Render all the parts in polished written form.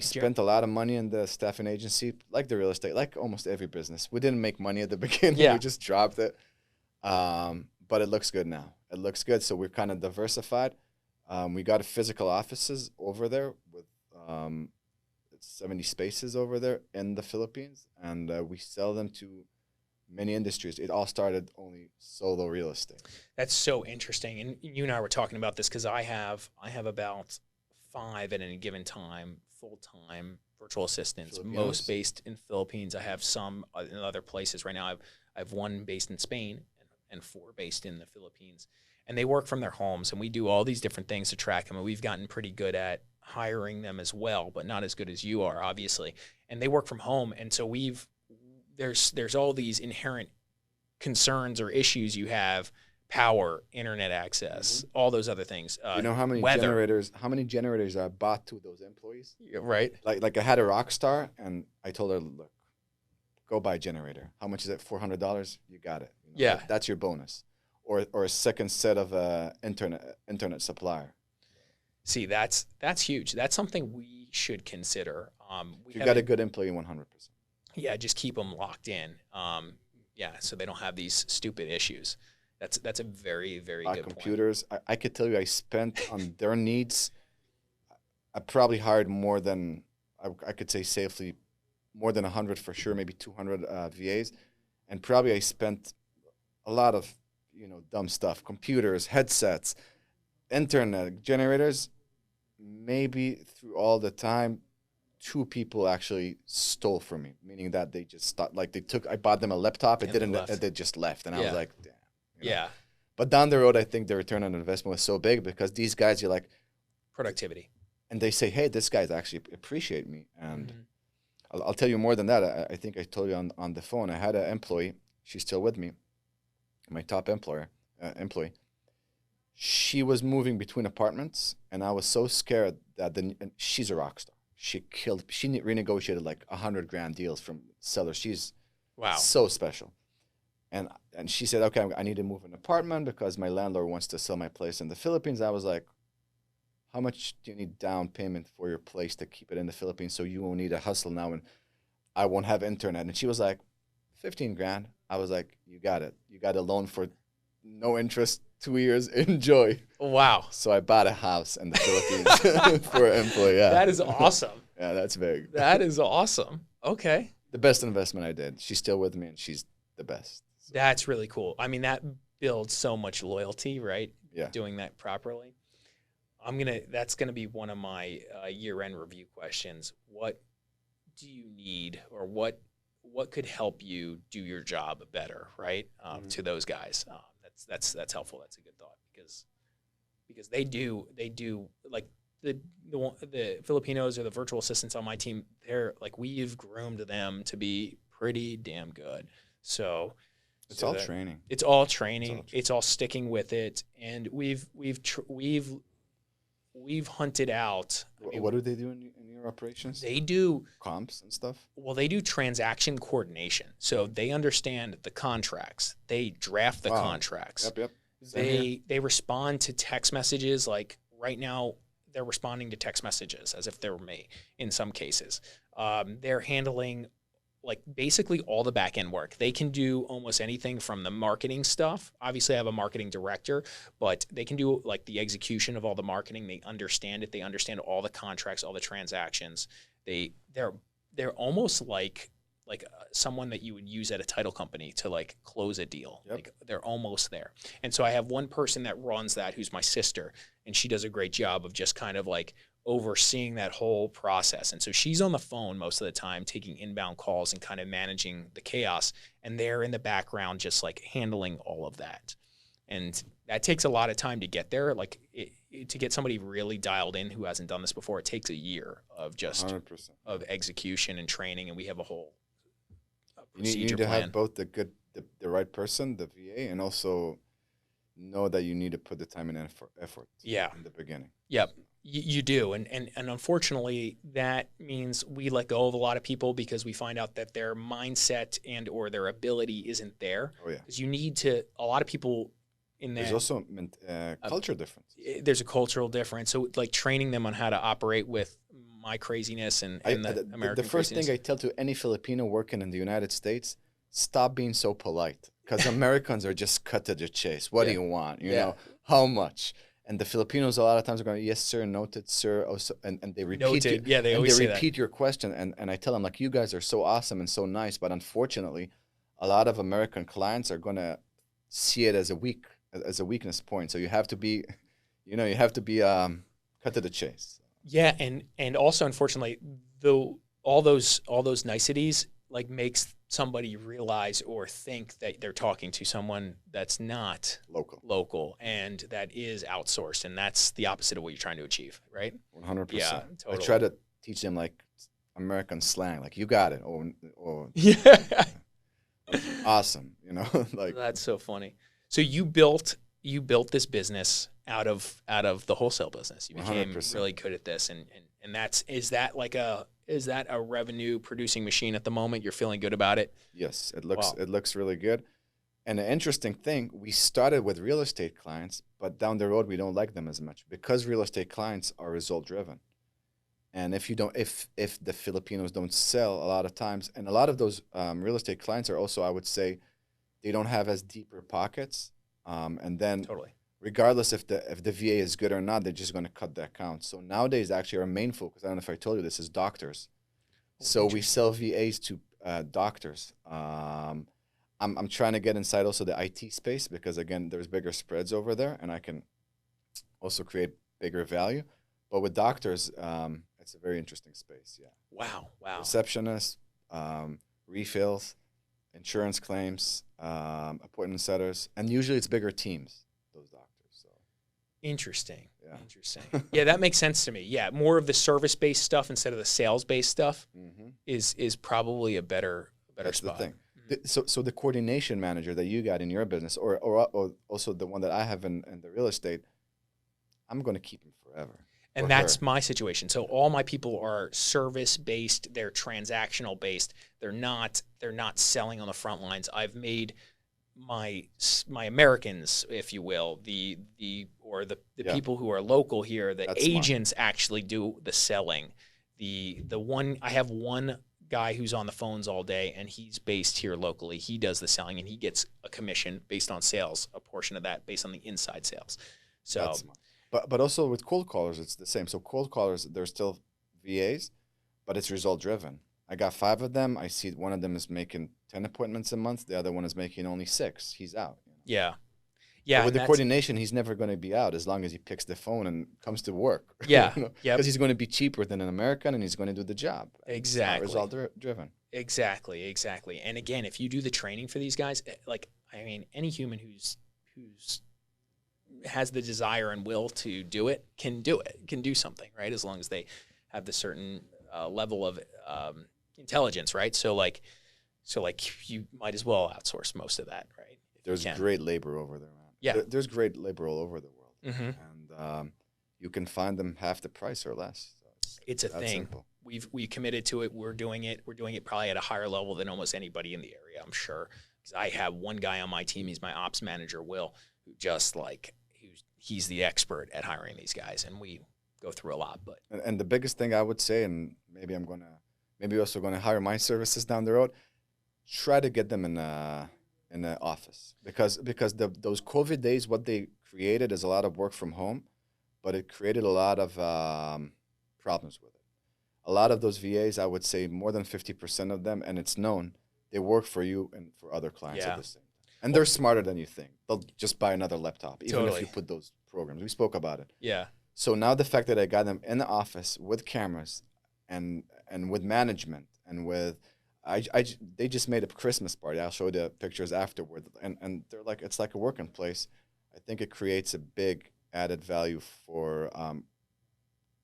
spent a lot of money in the staffing agency, like the real estate, like almost every business. We didn't make money at the beginning. Yeah. We just dropped it. But it looks good now. It looks good. So we're kind of diversified. We got physical offices over there with 70 spaces over there in the Philippines. And we sell them to many industries. It all started only solo real estate. That's so interesting. And you and I were talking about this because I have about 5 at any given time, full-time virtual assistants, Filipinos? most based in Philippines. I have some in other places right now. I have 1 based in Spain and 4 based in the Philippines. And they work from their homes, and we do all these different things to track them. And we've gotten pretty good at hiring them as well, but not as good as you are, obviously. And they work from home, and so there's all these inherent concerns or issues you have: power, internet access, all those other things. You know how many weather. generators are bought to those employees? Yeah, right? Like I had a rock star, and I told her, look, go buy a generator. How much is it? $400. You got it. You know, Yeah. that's your bonus, or a second set of internet supplier. See, that's huge. That's something we should consider. You got a good employee, 100%. Yeah, just keep them locked in. So they don't have these stupid issues. That's a very, very good Computers. I could tell you, I spent on their needs. I probably hired more than I could say safely, more than 100 for sure, maybe 200 VAs, and probably I spent a lot of dumb stuff: computers, headsets, internet, generators. Maybe through all the time, 2 people actually stole from me, meaning that they just stopped, like I bought them a laptop, they just left, and I was like, damn. Yeah. But down the road, I think the return on investment was so big because these guys, you're like, Productivity. and they say, hey, this guy's actually appreciate me. And I'll tell you more than that. I think I told you on the phone, I had an employee, she's still with me, my top employee. She was moving between apartments, and I was so scared that and she's a rock star. She renegotiated like $100,000 deals from sellers. She's so special. And she said, okay, I need to move an apartment because my landlord wants to sell my place in the Philippines. I was like, how much do you need down payment for your place to keep it in the Philippines so you won't need a hustle now and I won't have internet? And she was like, 15 grand. I was like, you got it. You got a loan for no interest, 2 years. Enjoy. Wow. So I bought a house in the Philippines for an employee. Yeah. That is awesome. Yeah, that's very good. That is awesome. Okay. The best investment I did. She's still with me, and she's the best. So. That's really cool. I mean, that builds so much loyalty, right? Yeah. Doing that properly. That's gonna be one of my year-end review questions. What do you need, or what could help you do your job better, right? To those guys. That's helpful. That's a good thought because they do like the Filipinos or the virtual assistants on my team. They're like, we've groomed them to be pretty damn good. So it's all training. It's all training. It's all sticking with it, and we've hunted out. What do they do in your operations? They do comps and stuff. Well, they do transaction coordination. So they understand the contracts. They draft the contracts. Yep. They respond to text messages. Like right now, they're responding to text messages as if they were me in some cases. They're handling like basically all the back end work. They can do almost anything from the marketing stuff. Obviously I have a marketing director, but they can do like the execution of all the marketing. They understand it. They understand all the contracts, all the transactions. They're almost like someone that you would use at a title company to like close a deal. Yep. Like they're almost there. And so I have one person that runs that, who's my sister, and she does a great job of just kind of like overseeing that whole process. And so she's on the phone most of the time taking inbound calls and kind of managing the chaos, and they're in the background just like handling all of that. And that takes a lot of time to get there. Like to get somebody really dialed in who hasn't done this before, it takes a year of just 100%. of execution and training, and we have a whole procedure you need to plan. Have both the right person, the VA, and also know that you need to put the time and effort in the beginning. Yep. You do, and unfortunately, that means we let go of a lot of people because we find out that their mindset and or their ability isn't there. Oh yeah, because you need to. A lot of people in that. There's also culture difference. There's a cultural difference. So like training them on how to operate with my craziness and the American first craziness. thing I tell to any Filipino working in the United States, stop being so polite, because Americans are just cut to the chase. What do you want? You know, how much? And the Filipinos a lot of times are going, yes, sir, noted, sir. Also, and they repeat Noted. Yeah, they always say repeat your question. And I tell them, like, you guys are so awesome and so nice, but unfortunately, a lot of American clients are going to see it as a weakness point. So you have to be, you know, cut to the chase. Yeah, and also unfortunately, though all those niceties like makes somebody realize or think that they're talking to someone that's not local and that is outsourced, and that's the opposite of what you're trying to achieve, right? 100%. Yeah, totally. I try to teach them like American slang, like you got it, or yeah, awesome, you know, like that's so funny. So you built this business out of the wholesale business. You became 100%. really good at this, and is that a revenue producing machine at the moment? You're feeling good about it? Yes, it looks really good. And the interesting thing, we started with real estate clients, but down the road we don't like them as much because real estate clients are result driven. And if the Filipinos don't sell a lot of times, and a lot of those real estate clients are also, I would say, they don't have as deeper pockets. And then Totally. Regardless if the VA is good or not, they're just going to cut the account. So nowadays, actually, our main focus, I don't know if I told you this, is doctors. So we sell VAs to doctors. I'm trying to get inside also the IT space because, again, there's bigger spreads over there, and I can also create bigger value. But with doctors, it's a very interesting space, yeah. Wow. Receptionists, refills, insurance claims, appointment setters, and usually it's bigger teams, those doctors. So. Interesting. Yeah. Interesting. Yeah, that makes sense to me. Yeah, more of the service-based stuff instead of the sales-based stuff is probably a better That's spot. The thing. So the coordination manager that you got in your business, or also the one that I have in the real estate, I'm going to keep him forever. And that's my situation. So all my people are service-based. They're transactional-based. They're not selling on the front lines. I've made my Americans, if you will, the people who are local here, the That's agents smart. actually do the selling. I have one guy who's on the phones all day, and he's based here locally. He does the selling, and he gets a commission based on sales, a portion of that based on the inside sales. So. That's smart. But also with cold callers, it's the same. So cold callers, they're still VAs, but it's result driven. I got 5 of them. I see one of them is making 10 appointments a month. The other one is making only 6. He's out. You know? Yeah. Yeah. But with the coordination, he's never going to be out as long as he picks the phone and comes to work. Yeah. You know? Yeah. Because he's going to be cheaper than an American, and he's going to do the job. Exactly. Result driven. Exactly. And again, if you do the training for these guys, any human who's has the desire and will to do it, can do something, right? As long as they have the certain level of intelligence, right? So you might as well outsource most of that, right? There's great labor over there, man. Yeah. There's great labor all over the world. Mm-hmm. And you can find them half the price or less. So it's a thing. Simple. We committed to it. We're doing it probably at a higher level than almost anybody in the area, I'm sure. Because I have one guy on my team, he's my ops manager, Will, who just he's the expert at hiring these guys, and we go through a lot. But and the biggest thing I would say, and maybe also gonna hire my services down the road, try to get them in the office because those COVID days, what they created is a lot of work from home, but it created a lot of problems with it. A lot of those VAs, I would say more than 50% of them, and it's known, they work for you and for other clients at the same time. And they're smarter than you think. They'll just buy another laptop, even if you put those programs. We spoke about it. Yeah. So now the fact that I got them in the office with cameras and with management and with they just made a Christmas party. I'll show you the pictures afterward. And they're like, it's like a working place. I think it creates a big added value for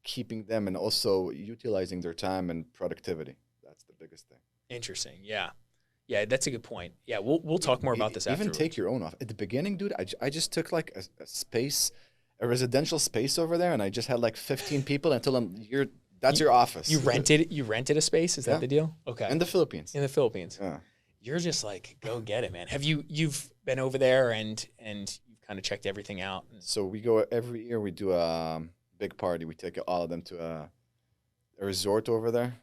keeping them and also utilizing their time and productivity. That's the biggest thing. Interesting. Yeah. Yeah, that's a good point. Yeah, we'll talk more about this after. Even take your own off. At the beginning, dude, I just took like a residential space over there, and I just had like 15 people and told them, that's your office. You rented a space? Is that the deal? Okay. In the Philippines. In the Philippines. Yeah. You're just like, go get it, man. You've been over there and you've kind of checked everything out? So we go every year. We do a big party. We take all of them to a resort over there.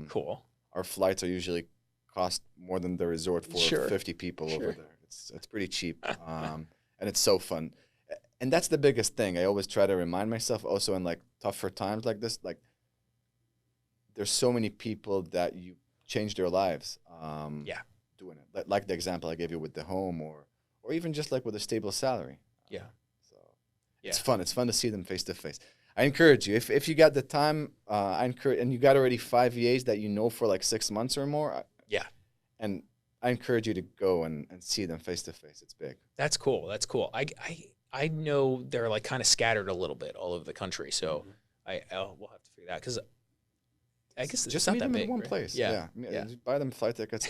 Cool. Our flights are usually cost more than the resort for 50 people over there. It's pretty cheap, and it's so fun. And that's the biggest thing. I always try to remind myself also in like tougher times like this, like there's so many people that you change their lives doing it. Like the example I gave you with the home or even just like with a stable salary. So it's fun. It's fun to see them face to face. I encourage you, if you got the time, I encourage, and you got already 5 VAs that you know for like 6 months or more. And I encourage you to go and see them face to face. It's big. That's cool. That's cool. I know they're like kind of scattered a little bit all over the country, so we'll have to figure that out because I guess it's just not meet that them big, in one right? place. Yeah. Just buy them flight tickets.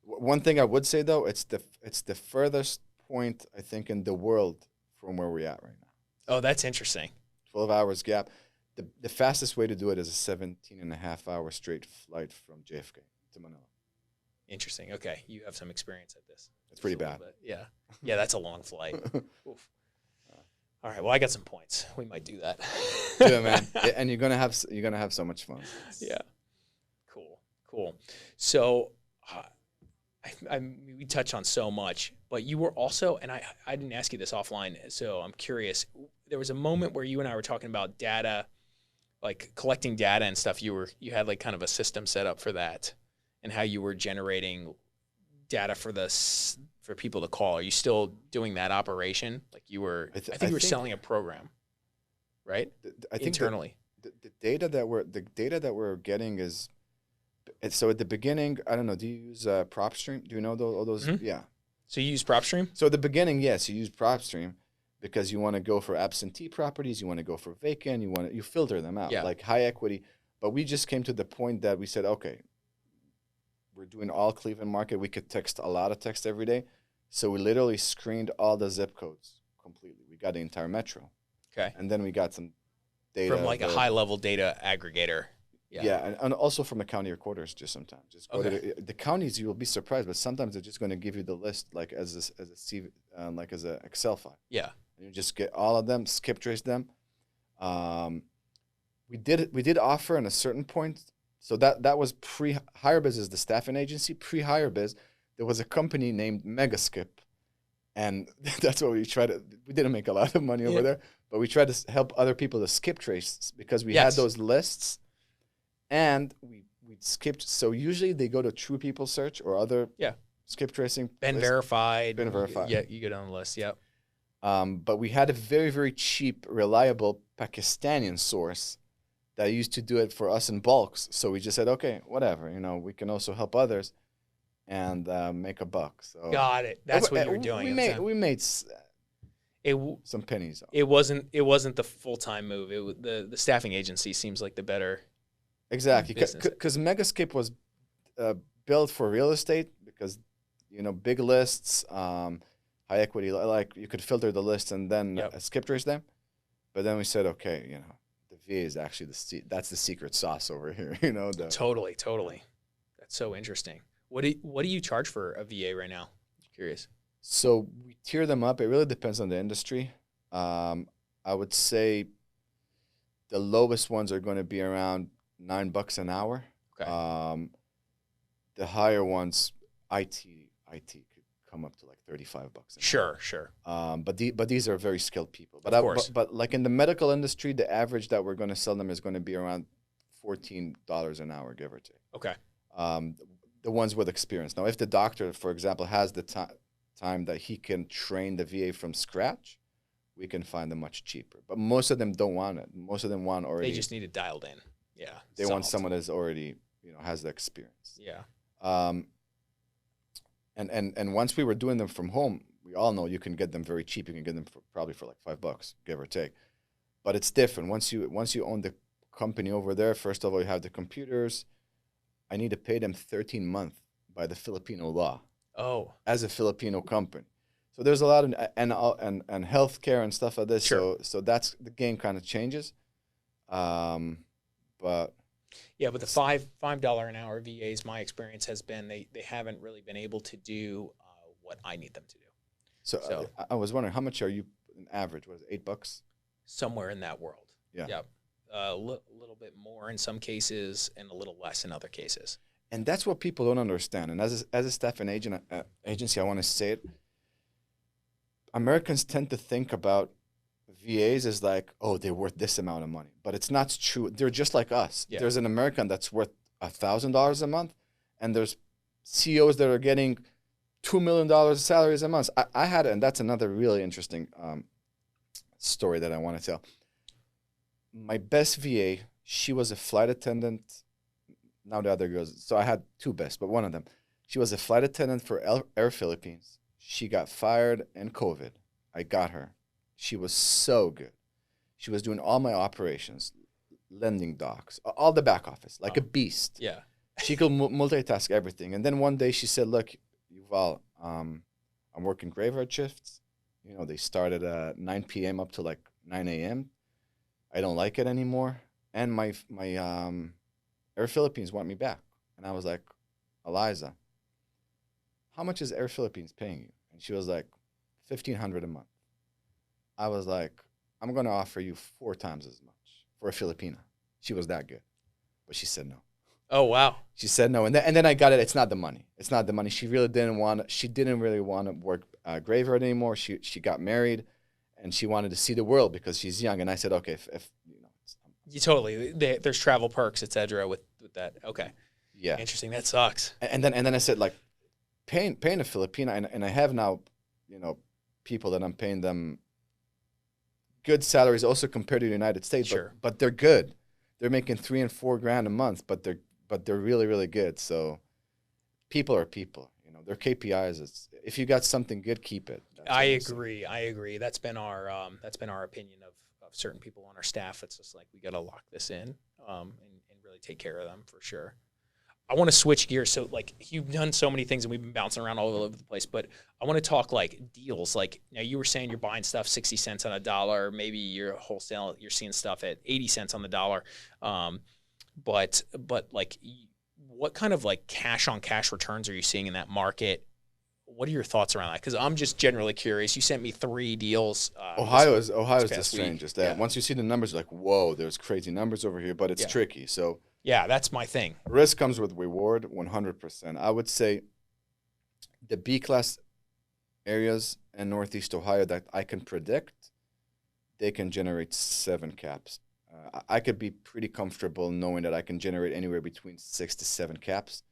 One thing I would say though, it's the furthest point I think in the world from where we're at right now. Oh, that's interesting. 12 hours gap. The fastest way to do it is a 17.5-hour straight flight from JFK to Manila. Interesting. Okay, you have some experience at this. It's pretty bad. Yeah, that's a long flight. Oof. All right. Well, I got some points. We might do that. Yeah, man. And you're gonna have so much fun. Yeah. Cool. So, we touch on so much, but you were also, and I didn't ask you this offline, so I'm curious. There was a moment where you and I were talking about data, like collecting data and stuff. You had like kind of a system set up for that, and how you were generating data for people to call. Are you still doing that operation? Like you were, I think you were selling a program, right? I think internally. The data that we're getting is, so at the beginning, I don't know. Do you use PropStream? Do you know all those? Mm-hmm. Yeah. So you use PropStream? So at the beginning, yes, you use PropStream because you want to go for absentee properties, you want to go for vacant, you filter them out, like high equity. But we just came to the point that we said, okay, we're doing all Cleveland market. We could text a lot of text every day. So we literally screened all the zip codes completely. We got the entire metro. Okay. And then we got some data. From like a high-level data aggregator. Yeah, and also from the county recorders just sometimes. Just go to the counties, you will be surprised, but sometimes they're just going to give you the list like as an Excel file. Yeah. And you just get all of them, skip trace them. We did offer in a certain point. So that was pre-HireBiz is the staffing agency. Pre-HireBiz, there was a company named Megaskip, and that's what we didn't make a lot of money over there, but we tried to help other people to skip trace because we had those lists, and we skipped. So usually they go to True People Search or other skip tracing. Ben verified. Yeah, you get on the list. Yep. But we had a very, very cheap, reliable Pakistani source that used to do it for us in bulks. So we just said, okay, whatever, we can also help others and make a buck. So got it. That's what you were doing. We made some pennies. It wasn't the full-time move. The staffing agency seems like the better. Exactly, because Megaskip was built for real estate because big lists, high equity, like you could filter the list and then skip trace them. But then we said, okay, the VA is actually that's the secret sauce over here. Totally. That's so interesting. What do you charge for a VA right now? Curious. So we tier them up. It really depends on the industry. I would say the lowest ones are going to be around $9 an hour. Okay. The higher ones, IT could come up to like $35 an hour. Sure. But these are very skilled people. But of course. But like in the medical industry, the average that we're going to sell them is going to be around $14 an hour, give or take. Okay. The ones with experience. Now, if the doctor, for example, has the time that he can train the VA from scratch, we can find them much cheaper. But most of them don't want it. Most of them want already. They just need it dialed in. Yeah. They want someone that's already, has the experience. Yeah. And once we were doing them from home, we all know you can get them very cheap. You can get them probably for like $5, give or take. But it's different. Once you own the company over there, first of all, you have the computers. I need to pay them 13 months by the Filipino law. Oh. As a Filipino company. So there's a lot of and healthcare and stuff like this. Sure. So that's the game kind of changes. But yeah, but the $5 an hour VAs, my experience has been they haven't really been able to do what I need them to do. So I was wondering, how much are you on average? What is it, $8? Somewhere in that world. Yeah. Yep. little bit more in some cases and a little less in other cases. And that's what people don't understand. And as a staff and agency, I want to say it. Americans tend to think about VAs as like, oh, they're worth this amount of money. But it's not true. They're just like us. Yeah. There's an American that's worth $1,000 a month, and there's CEOs that are getting $2 million salaries a month. I had, and that's another really interesting story that I want to tell. My best VA, she was a flight attendant. Now the other girls. So I had two best, but one of them. She was a flight attendant for Air Philippines. She got fired in COVID. I got her. She was so good. She was doing all my operations, lending docs, all the back office, like a beast. Yeah. She could multitask everything. And then one day she said, look, Yuval, I'm working graveyard shifts. You know, they start at 9 p.m. up to like 9 a.m. I don't like it anymore. And my Air Philippines want me back. And I was like, Eliza, how much is Air Philippines paying you? And she was like, $1,500 a month. I was like, I'm going to offer you 4 times as much for a Filipina. She was that good. But she said no. Oh, wow. She said no. And then I got it. It's not the money. It's not the money. She really didn't really want to work graveyard anymore. She got married, and she wanted to see the world because she's young. And I said, okay, if you know. You totally. There's travel perks, et cetera, with that. Okay. Yeah. Interesting. That sucks. And then I said, like, paying a Filipina, and I have now, you know, people that I'm paying them good salaries also compared to the United States. Sure. But they're good. They're making $3,000 and $4,000 a month, but they're really, really good. So people are people. You know, their KPIs is if you got something good, keep it. I agree. That's been our opinion of certain people on our staff. It's just like we got to lock this in and really take care of them for sure. I want to switch gears. So like you've done so many things and we've been bouncing around all over the place, but I want to talk like deals. Like now you were saying you're buying stuff 60 cents on a dollar, maybe you're wholesale, you're seeing stuff at 80 cents on the dollar. But like what kind of like cash on cash returns are you seeing in that market? What are your thoughts around that? Because I'm just generally curious. You sent me 3 deals. Ohio's the strangest. Yeah. Once you see the numbers, you're like, whoa, there's crazy numbers over here, but it's tricky. So yeah, that's my thing. Risk comes with reward, 100%. I would say the B-class areas in Northeast Ohio that I can predict, they can generate 7 caps. I could be pretty comfortable knowing that I can generate anywhere between 6 to 7 caps,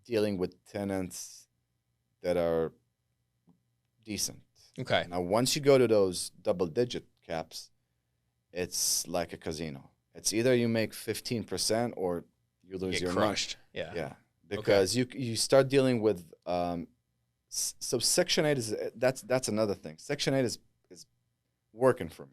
dealing with tenants that are decent. Okay. Now, once you go to those double-digit caps, it's like a casino. It's either you make 15% or you lose your crushed. Money. Yeah. Because you start dealing with so Section 8 is that's another thing. Section 8 is working for me.